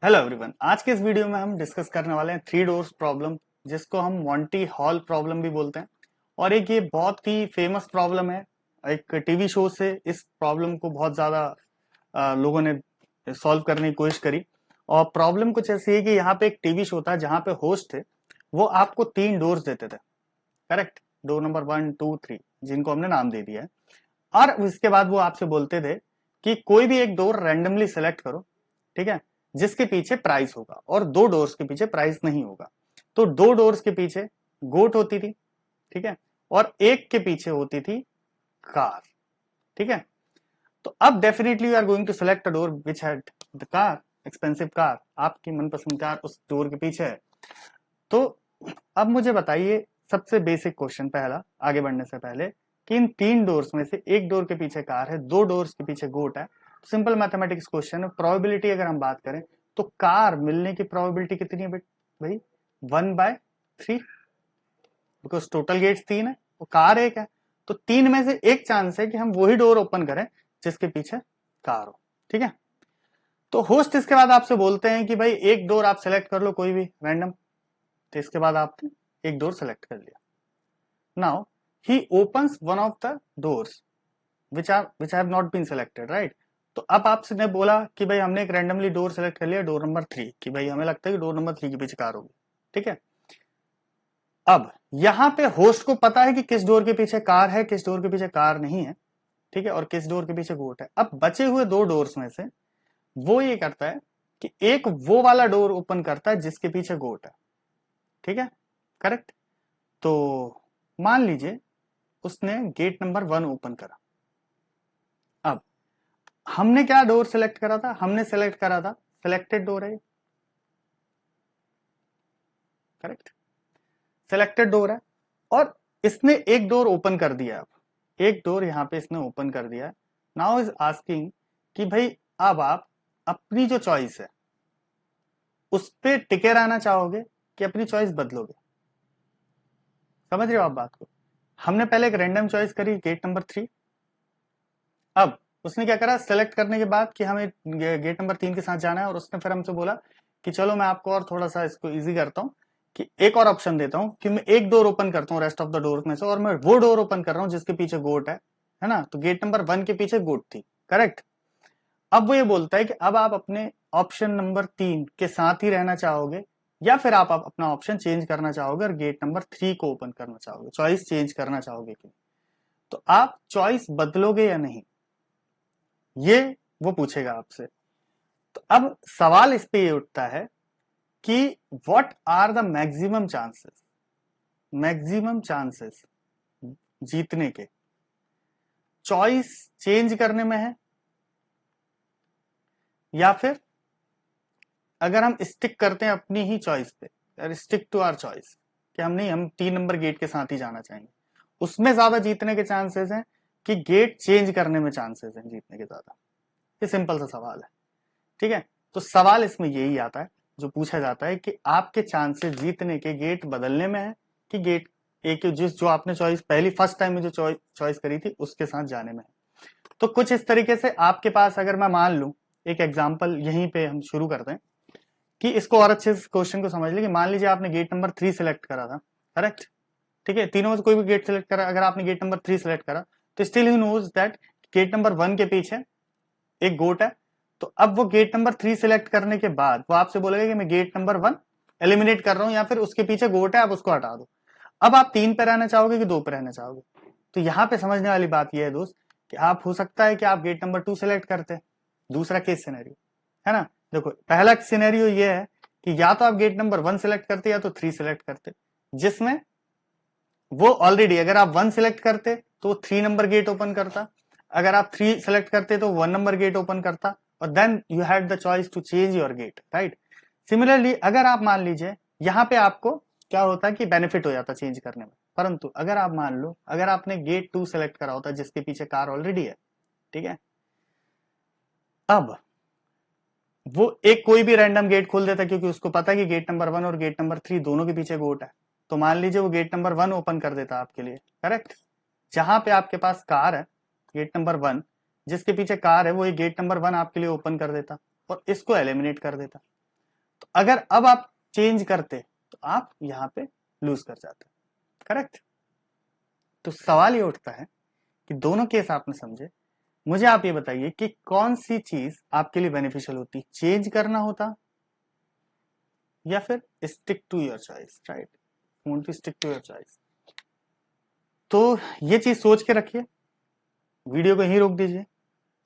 Hello everyone, आज के इस वीडियो में हम डिस्कस करने वाले हैं थ्री डोर्स प्रॉब्लम, जिसको हम मॉन्टी हॉल प्रॉब्लम भी बोलते हैं। और एक ये बहुत ही फेमस प्रॉब्लम है। एक टीवी शो से इस प्रॉब्लम को बहुत ज्यादा लोगों ने सॉल्व करने की कोशिश करी। और प्रॉब्लम कुछ ऐसी है कि यहाँ पे एक टीवी शो था जहाँ पे होस्ट थे, वो आपको तीन डोर्स देते थे। करेक्ट, डोर नंबर 1 2 3, जिनको हमने नाम दे दिया है। और उसके बाद वो आपसे बोलते थे कि कोई भी एक डोर रैंडमली सेलेक्ट करो, ठीक है, जिसके पीछे प्राइस होगा, और दो डोर्स के पीछे प्राइस नहीं होगा। तो दो डोर्स के पीछे गोट होती थी, ठीक है, और एक के पीछे होती थी कार, ठीक है। तो अब definitely you are going to select a door which had the car, expensive car, आपकी मनपसंद कार उस डोर के पीछे है। तो अब मुझे बताइए, सबसे बेसिक क्वेश्चन पहला, आगे बढ़ने से पहले, कि इन तीन डोर्स में से एक डोर के पीछे कार है, दो डोर्स के पीछे गोट है। सिंपल मैथमेटिक्स क्वेश्चन है। प्रोबेबिलिटी अगर हम बात करें तो कार मिलने की प्रोबेबिलिटी कितनी है भाई? 1/3, बिकॉज टोटल गेट्स तीन है, तो कार एक है। तो तीन में से एक चांस है कि हम वही डोर ओपन करें जिसके पीछे कार हो, ठीक है। तो होस्ट इसके बाद आपसे बोलते हैं कि भाई एक डोर आप सेलेक्ट कर लो, कोई भी रैंडम। तो इसके बाद आपने एक डोर सेलेक्ट कर लिया। Now he opens one of the doors which have not been selected, right. तो अब आपसे ने बोला कि भाई हमने एक रैंडमली डोर सेलेक्ट कर लिया, डोर नंबर 3, कि भाई हमें लगता है कि डोर नंबर 3 के पीछे कार होगी, ठीक है। अब यहां पे होस्ट को पता है कि किस डोर के पीछे कार है, किस डोर के पीछे कार नहीं है, ठीक है, और किस डोर के पीछे गोट है। अब बचे हुए दो डोर्स में से वो ये करता है कि एक वो वाला डोर ओपन करता है जिसके पीछे गोट है, ठीक है, करेक्ट। तो मान लीजिए उसने गेट नंबर 1 ओपन करा। अब हमने क्या डोर सेलेक्ट करा था? हमने सेलेक्ट करा था सेलेक्टेड डोर है, करेक्ट, सेलेक्टेड डोर है। और इसने एक डोर ओपन कर दिया। अब एक डोर यहां पे इसने ओपन कर दिया। नाउ इज आस्किंग कि भाई अब आप अपनी जो चॉइस है उस पे टिके रहना चाहोगे कि अपनी चॉइस बदलोगे? समझ रहे हो आप बात को? हमने पहले एक रैंडम चॉइस करी, गेट नंबर 3। अब उसने क्या करा, सेलेक्ट करने के बाद कि हमें गेट नंबर 3 के साथ जाना है, और उसने फिर हमसे बोला कि चलो मैं आपको और थोड़ा सा इसको इजी करता हूँ, कि एक और ऑप्शन देता हूँ कि मैं एक डोर ओपन करता हूँ रेस्ट ऑफ द डोर में से, और मैं वो डोर ओपन कर रहा हूँ जिसके पीछे गोट है ना। तो गेट नंबर 1 के पीछे गोट थी, करेक्ट। अब वो ये बोलता है कि अब आप अपने ऑप्शन नंबर 3 के साथ ही रहना चाहोगे, या फिर आप अपना ऑप्शन चेंज करना चाहोगे और गेट नंबर 3 को ओपन करना चाहोगे, चॉइस चेंज करना चाहोगे कि? तो आप चॉइस बदलोगे या नहीं, ये वो पूछेगा आपसे। तो अब सवाल इस पे ये उठता है कि what are the maximum chances जीतने के, चॉइस चेंज करने में है, या फिर अगर हम स्टिक करते हैं अपनी ही चॉइस पे, स्टिक टू आवर चॉइस, कि हम नहीं, हम 3 नंबर गेट के साथ ही जाना चाहेंगे, उसमें ज्यादा जीतने के चांसेस हैं कि गेट चेंज करने में चांसेस हैं जीतने के ज्यादा? ये सिंपल सा सवाल है, ठीक है। तो सवाल इसमें यही आता है, जो पूछा जाता है कि आपके चांसेस जीतने के गेट बदलने में है कि गेट एक जिस जो आपने चॉइस पहली फर्स्ट टाइम में जो चॉइस करी थी उसके साथ जाने में है। तो कुछ इस तरीके से आपके पास, अगर मैं मान लूं, एक एग्जांपल यहीं पे हम शुरू करते हैं कि इसको और अच्छे से क्वेश्चन को समझ ले। कि मान लीजिए आपने गेट नंबर 3 सेलेक्ट करा था, करेक्ट, ठीक है, तीनों में से कोई भी गेट सेलेक्ट करा, अगर आपने गेट नंबर 3 सेलेक्ट करा, तो still he knows that gate number 1 के पीछे एक गोट है। तो अब वो गेट नंबर 3 सिलेक्ट करने के बाद वो आपसे बोलेगा कि मैं गेट नंबर 1 एलिमिनेट कर रहा हूं, या फिर उसके पीछे गोट है आप उसको हटा दो। अब आप 3 पे रहना चाहोगे कि 2 पे रहना चाहोगे? तो यहां पे समझने वाली बात यह है दोस्त, कि आप हो सकता है कि आप गेट नंबर 2 सेलेक्ट करते, दूसरा केस सिनेरियो है ना। देखो, पहला सिनेरियो ये है कि या तो आप गेट नंबर 1 सेलेक्ट करते या तो 3 सेलेक्ट करते, जिसमें वो ऑलरेडी, अगर आप 1 सिलेक्ट करते तो 3 नंबर गेट ओपन करता, अगर आप 3 सेलेक्ट करते तो 1 नंबर गेट ओपन करता, और then you had the choice to change your gate, right. Similarly अगर आप मान लीजिए, यहां पे आपको क्या होता कि बेनिफिट हो जाता चेंज करने में, परंतु अगर आप मान लो अगर आपने गेट 2 सेलेक्ट करा होता जिसके पीछे कार ऑलरेडी है, ठीक है, अब वो एक कोई भी रैंडम गेट खोल देता, क्योंकि उसको पता है कि गेट नंबर 1 और गेट नंबर 3 दोनों के पीछे गोट है। तो मान लीजिए वो गेट नंबर 1 ओपन कर देता आपके लिए, करेक्ट, जहां पे आपके पास कार है, गेट नंबर 1 जिसके पीछे कार है, वो ये गेट नंबर 1 आपके लिए ओपन कर देता और इसको एलिमिनेट कर देता। अगर अब आप चेंज करते तो आप यहाँ पे लूज कर जाते। करेक्ट। तो सवाल ये उठता है कि दोनों केस आपने समझे, मुझे आप ये बताइए कि कौन सी चीज आपके लिए बेनिफिशियल होती, चेंज करना होता या फिर stick to your choice. Right, want to stick to your choice. तो ये चीज सोच के रखिए, वीडियो को यहीं रोक दीजिए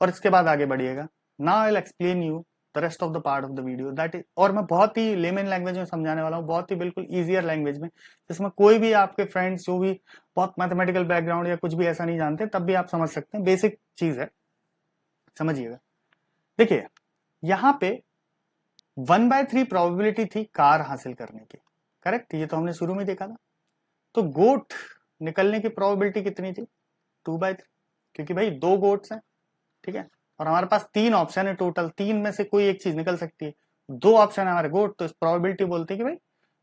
और इसके बाद आगे बढ़िएगा। Now I will explain you the rest of the part of the video that is, और मैं बहुत ही लेमन लैंग्वेज में समझाने वाला हूँ, बहुत ही बिल्कुल ईजियर लैंग्वेज में, जिसमें कोई भी आपके फ्रेंड्स जो भी बहुत मैथमेटिकल बैकग्राउंड या कुछ भी ऐसा नहीं जानते तब भी आप समझ सकते हैं। बेसिक चीज है, समझिएगा। देखिए यहाँ पे 1/3 प्रोबेबिलिटी थी कार हासिल करने की। करेक्ट, ये तो हमने शुरू में देखा था। तो गोट निकलने की प्रोबेबिलिटी कितनी थी? 2/3, क्योंकि भाई 2 गोट्स हैं, ठीक है, और हमारे पास 3 ऑप्शन है टोटल, 3 में से कोई एक चीज निकल सकती है। 2 ऑप्शन है हमारे गोट, तो इस प्रोबेबिलिटी बोलते हैं कि भाई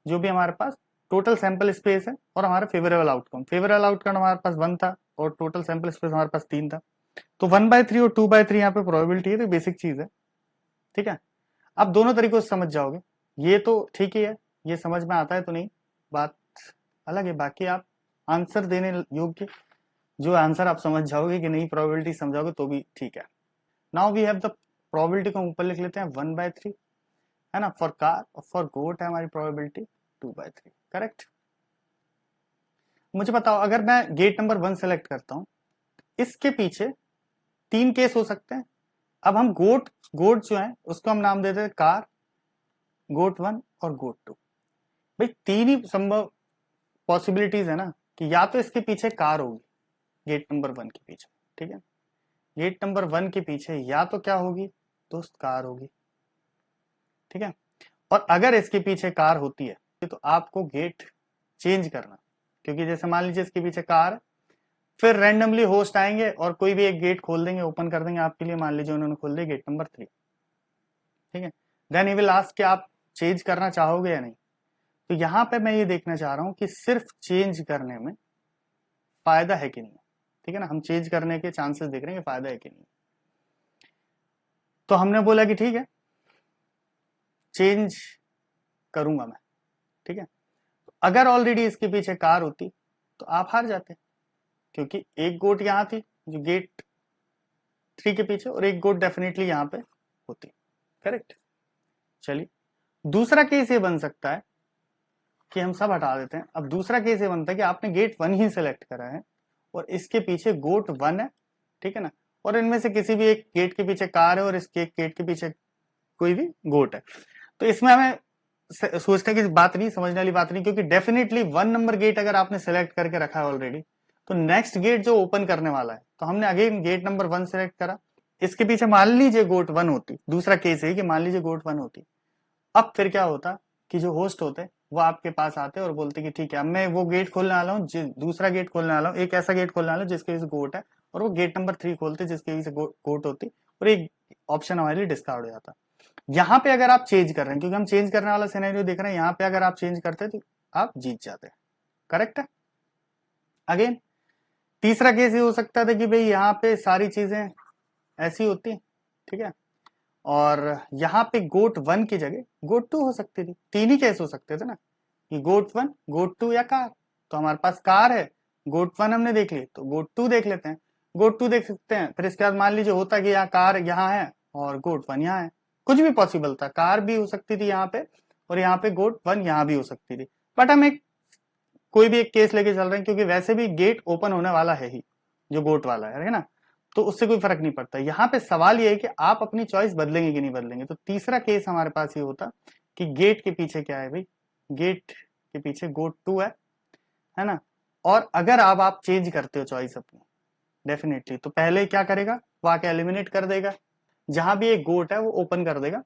जो भी हमारे पास टोटल सैंपल स्पेस है और हमारा फेवरेबल आउटकम हमारे पास 1 था और टोटल सैंपल स्पेस हमारे पास 3 था। तो 1/3 और 2/3 यहाँ पे प्रोबेबिलिटी है, तो बेसिक चीज है, ठीक है। आप दोनों तरीकों से समझ जाओगे, ये तो ठीक ही है, ये समझ में आता है तो नहीं, बात अलग है। बाकी आप आंसर देने योग्य जो आंसर आप समझ जाओगे कि नहीं, प्रोबेबिलिटी समझाओगे तो भी ठीक है। Now we have the probability को ऊपर लिख लेते हैं 1/3, है ना, फॉर कार, और फॉर गोट है हमारी प्रोबेबिलिटी 2/3। करेक्ट। मुझे बताओ, अगर मैं गेट नंबर 1 सेलेक्ट करता हूं, इसके पीछे 3 केस हो सकते हैं। अब हम गोट जो है उसको हम नाम देते हैं कार, गोट 1 और गोट 2। भाई 3 ही संभव पॉसिबिलिटीज है ना, कि या तो इसके पीछे कार होगी गेट नंबर 1 के पीछे, ठीक है, गेट नंबर 1 के पीछे या तो क्या होगी दोस्त, कार होगी, ठीक है। और अगर इसके पीछे कार होती है तो आपको गेट चेंज करना, क्योंकि जैसे मान लीजिए इसके पीछे कार है, फिर रैंडमली होस्ट आएंगे और कोई भी एक गेट खोल देंगे, ओपन कर देंगे आपके लिए, मान लीजिए उन्होंने खोल दिया गेट नंबर 3, ठीक है। देन ही विल आस्क कि आप चेंज करना चाहोगे या नहीं। तो यहां पे मैं ये देखना चाह रहा हूं कि सिर्फ चेंज करने में फायदा है कि नहीं, ठीक है ना, हम चेंज करने के चांसेस देख रहे हैं कि फायदा है कि नहीं। तो हमने बोला कि ठीक है चेंज करूंगा मैं, ठीक है। अगर ऑलरेडी इसके पीछे कार होती तो आप हार जाते, क्योंकि एक गोट यहां थी जो गेट 3 के पीछे, और एक गोट डेफिनेटली यहां पे होती। करेक्ट। चलिए दूसरा केस ये बन सकता है कि हम सब हटा देते हैं। अब दूसरा केस ये बनता है कि आपने गेट 1 ही सिलेक्ट करा है और इसके पीछे गोट 1 है, ठीक है ना, और इनमें से किसी भी एक गेट के पीछे कार है और इसके एक गेट के पीछे कोई भी गोट है। तो इसमें हमें सोचने की बात नहीं, समझने वाली बात नहीं, क्योंकि डेफिनेटली 1 नंबर गेट अगर आपने सेलेक्ट करके रखा है ऑलरेडी, तो नेक्स्ट गेट जो ओपन करने वाला है, तो हमने अगेन गेट नंबर 1 सेलेक्ट करा, इसके पीछे मान लीजिए गोट 1 होती, दूसरा केस है कि मान लीजिए गोट 1 होती, अब फिर क्या होता कि जो होस्ट होते वो आपके पास आते और बोलते कि ठीक है अब मैं वो गेट खोलने वाला हूँ, दूसरा गेट खोलने वाला हूँ, एक ऐसा गेट खोलने वाला हूँ जिसके वजह से गोट है, और वो गेट नंबर 3 खोलते जिसके वजह से गोट होती, और एक ऑप्शन हमारे लिए डिस्कार्ड हो जाता। यहाँ पे अगर आप चेंज कर रहे हैं, क्योंकि हम चेंज करने वाला सिनेरियो देख रहे हैं, यहाँ पे अगर आप चेंज करते हैं तो आप जीत जाते हैं। करेक्ट है। अगेन तीसरा केस ये हो सकता था कि भाई यहाँ पे सारी चीजें ऐसी होती, ठीक है, और यहाँ पे गोट 1 की जगह गोट 2 हो सकती थी। 3 ही केस हो सकते थे ना, कि गोट 1, गोट 2 या कार। तो हमारे पास कार है, गोट 1 हमने देख ली, तो गोट 2 देख लेते हैं, गोट 2 देख सकते हैं, फिर इसके बाद मान लीजिए होता कि यहाँ कार यहाँ है और गोट 1 यहाँ है, कुछ भी पॉसिबल था, कार भी हो सकती थी यहाँ पे और यहाँ पे गोट 1 यहाँ भी हो सकती थी। बट हम एक कोई भी एक केस लेके चल रहे हैं, क्योंकि वैसे भी गेट ओपन होने वाला है ही जो गोट वाला है ना, तो उससे कोई फर्क नहीं पड़ता। यहाँ पे सवाल ये है कि आप अपनी चॉइस बदलेंगे कि नहीं बदलेंगे। तो तीसरा केस हमारे पास ये होता कि गेट के पीछे क्या है भाई, गेट के पीछे गोट 2 है ना, और अगर आप चेंज करते हो चॉइस अपनी डेफिनेटली, तो पहले क्या करेगा, वो आके एलिमिनेट कर देगा, जहां भी एक गोट है वो ओपन कर देगा।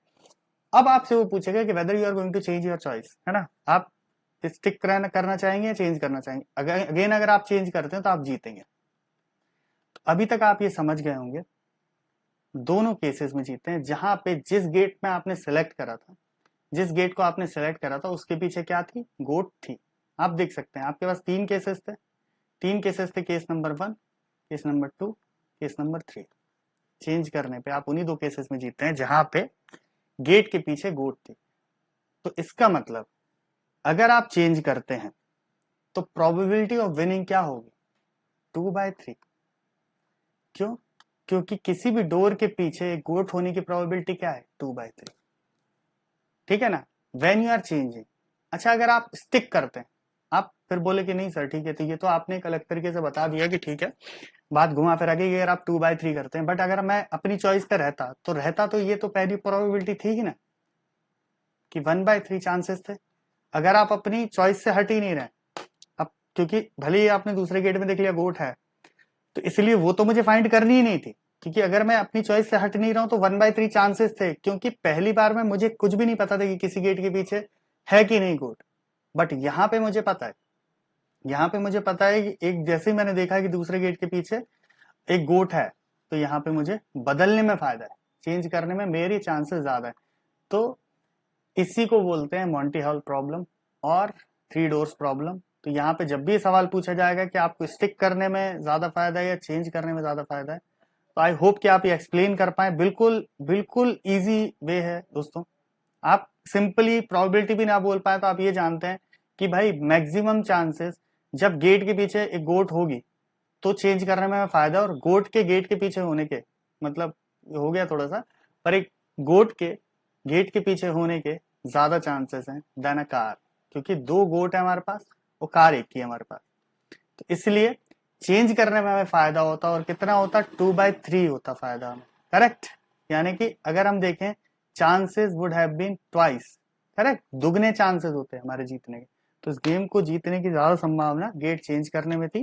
अब आपसे वो पूछेगा कि whether you are going to change your choice, है ना, आप स्टिक करना चाहेंगे या चेंज करना चाहेंगे। अगेन अगर आप चेंज करते हैं तो आप जीतेंगे। तो अभी तक आप ये समझ गए होंगे दोनों केसेस में जीते हैं, जहां पे जिस गेट में आपने सेलेक्ट करा था, जिस गेट को आपने सेलेक्ट करा था उसके पीछे क्या थी, गोट थी। आप देख सकते हैं आपके पास 3 केसेस थे, 3 केसेस थे, case number 1, case number 2, case number 3। Change करने पे आप उन्हीं 2 केसेस में जीतते हैं जहां पे गेट के पीछे गोट थी। तो इसका मतलब अगर आप चेंज करते हैं तो प्रोबेबिलिटी ऑफ विनिंग क्या होगी? 2/3। क्यों? क्योंकि किसी भी डोर के पीछे एक गोट होने की प्रोबेबिलिटी क्या है? 2/3। ठीक है ना? When you are changing. अच्छा, अगर आप स्टिक करते हैं, आप फिर बोले कि नहीं सर ठीक है, तो ये तो आपने एक अलग तरीके से बता दिया कि ठीक है, बात घुमा फिरा के अगर आप 2/3 करते हैं, बट अगर मैं अपनी चॉइस पे रहता तो ये तो पहली प्रोबेबिलिटी थी ही ना कि 1/3 चांसेस थे। अगर आप अपनी चॉइस से हट ही नहीं रहे, अब क्योंकि भले ही आपने दूसरे गेट में देख लिया गोट है, तो इसलिए वो तो मुझे फाइंड करनी ही नहीं थी, क्योंकि अगर मैं अपनी चॉइस से हट नहीं रहा हूं तो 1/3 चांसेस थे, क्योंकि पहली बार में मुझे कुछ भी नहीं पता था कि किसी गेट के पीछे है कि नहीं गोट। बट यहाँ पे मुझे पता है, यहाँ पे मुझे पता है कि एक जैसे ही मैंने देखा कि दूसरे गेट के पीछे एक गोट है, तो यहाँ पे मुझे बदलने में फायदा है, चेंज करने में मेरी चांसेस ज्यादा है। तो इसी को बोलते हैं मॉन्टी हॉल प्रॉब्लम और थ्री डोर्स प्रॉब्लम। तो यहाँ पे जब भी सवाल पूछा जाएगा कि आपको स्टिक करने में ज्यादा फायदा है या चेंज करने में ज्यादा फायदा है, तो आई होप कि आप ये एक्सप्लेन कर पाए। बिल्कुल बिल्कुल इजी वे है दोस्तों। आप सिंपली प्रोबेबिलिटी भी ना बोल पाए तो आप ये जानते हैं कि भाई मैक्सिमम चांसेस जब गेट के पीछे एक गोट होगी तो चेंज करने में फायदा, और गोट के गेट के पीछे होने के मतलब हो गया थोड़ा सा, पर एक गोट के गेट के पीछे होने के ज्यादा चांसेस हैं देन अ कार, क्योंकि दो गोट है हमारे पास और कार एक ही है हमारे पास। तो इसलिए चेंज करने में हमें फायदा होता और कितना होता? 2/3 होता फायदा हमें। करेक्ट? यानी कि अगर हम देखें chances would have been twice. Correct? दुगने चांसेस होते हैं हमारे जीतने के। तो इस गेम को जीतने की ज्यादा संभावना गेट चेंज करने में थी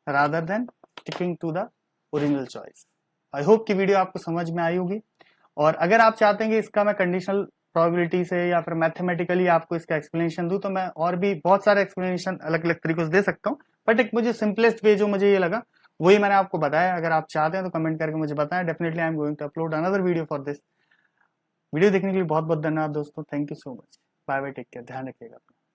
rather than sticking to the original choice. I hope कि वीडियो आपको समझ में आई होगी। और अगर आप चाहते हैं कि इसका मैं कंडीशनल प्रोबेबिलिटी से या फिर मैथमेटिकली आपको इसका एक्सप्लेनेशन दूं, तो मैं और भी बहुत सारे एक्सप्लेनेशन अलग अलग तरीकों से दे सकता हूं, बट एक मुझे सिंपलेस्ट वे जो मुझे ये लगा वही मैंने आपको बताया। अगर आप चाहते हैं तो कमेंट करके मुझे बताएं। Definitely I am going to upload another video for this. Video देखने के लिए बहुत बहुत धन्यवाद दोस्तों। Thank you so much. Bye bye, take care, ध्यान रखिएगा।